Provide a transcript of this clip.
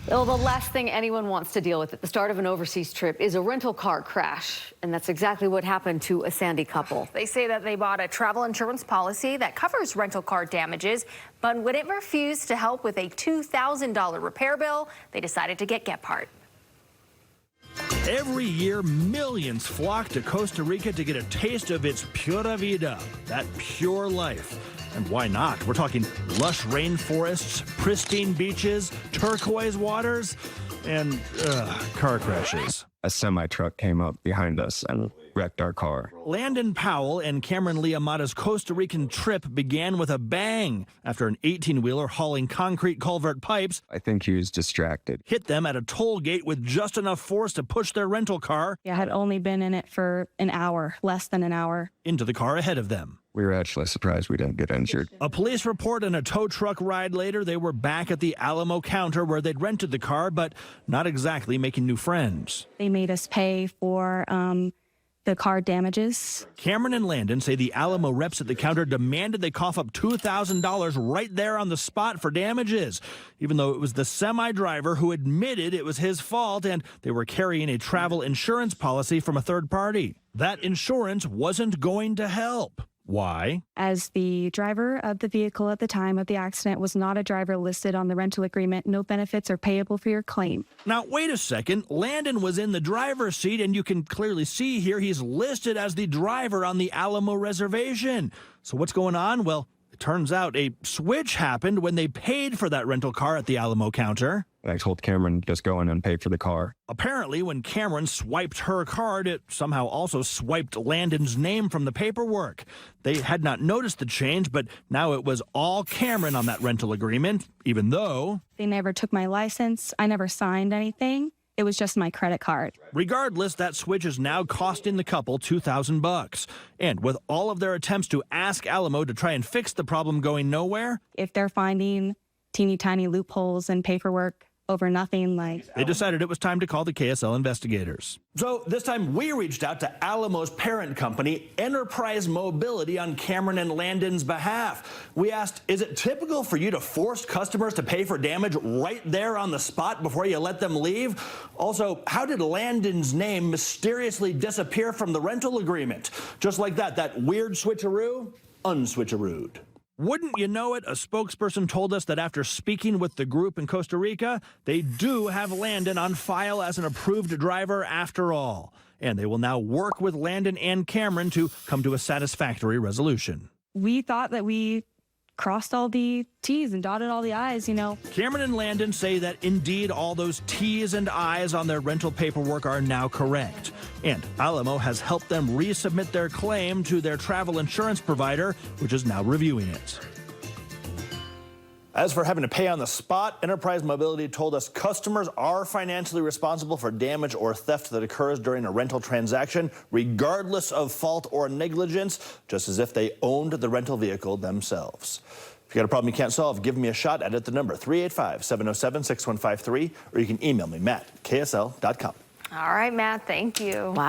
Well, the last thing anyone wants to deal with at the start of an overseas trip is a rental car crash. And that's exactly what happened to a Sandy couple. They say that they bought a travel insurance policy that covers rental car damages, but when it refused to help with a $2,000 repair bill, they decided to get Gephardt. Every year, millions flock to Costa Rica to get a taste of its pura vida, that pure life. And why not? We're talking lush rainforests, pristine beaches, turquoise waters, and car crashes. A semi-truck came up behind us and wrecked our car. Landon Powell and Cameron Liamata's Costa Rican trip began with a bang after an 18-wheeler hauling concrete culvert pipes I think he was distracted. hit them at a toll gate with just enough force to push their rental car I had only been in it for an hour, less than an hour. into the car ahead of them. We were actually surprised we didn't get injured. A police report and a tow truck ride later, they were back at the Alamo counter where they'd rented the car, but not exactly making new friends. They made us pay for the car damages. Cameron and Landon say the Alamo reps at the counter demanded they cough up $2,000 right there on the spot for damages, even though it was the semi-driver who admitted it was his fault and they were carrying a travel insurance policy from a third party. That insurance wasn't going to help. Why? As the driver of the vehicle at the time of the accident was not a driver listed on the rental agreement, no benefits are payable for your claim. Now, wait a second. Landon was in the driver's seat, and you can clearly see here he's listed as the driver on the Alamo reservation. So what's going on? Well, it turns out a switch happened when they paid for that rental car at the Alamo counter. And I told Cameron, just go in and pay for the car. Apparently, when Cameron swiped her card, it somehow also swiped Landon's name from the paperwork. They had not noticed the change, but now it was all Cameron on that rental agreement, even though They never took my license. I never signed anything. It was just my credit card. regardless, that switch is now costing the couple $2,000. And with all of their attempts to ask Alamo to try and fix the problem going nowhere, If they're finding teeny tiny loopholes in paperwork over nothing, like they decided it was time to call the KSL investigators. So this time we reached out to Alamo's parent company, Enterprise Mobility, on Cameron and Landon's behalf. We asked, is it typical for you to force customers to pay for damage right there on the spot before you let them leave? Also, how did Landon's name mysteriously disappear from the rental agreement? Just like that, that weird switcheroo, unswitcherooed. Wouldn't you know it, a spokesperson told us that after speaking with the group in Costa Rica, they do have Landon on file as an approved driver after all. And they will now work with Landon and Cameron to come to a satisfactory resolution. we thought that we crossed all the T's and dotted all the I's, you know. Cameron and Landon say that indeed all those T's and I's on their rental paperwork are now correct. And Alamo has helped them resubmit their claim to their travel insurance provider, which is now reviewing it. As for having to pay on the spot, Enterprise Mobility told us customers are financially responsible for damage or theft that occurs during a rental transaction, regardless of fault or negligence, just as if they owned the rental vehicle themselves. If you got a problem you can't solve, give me a shot at the number 385-707-6153, or you can email me, Matt@ksl.com. All right, Matt, thank you. Wow.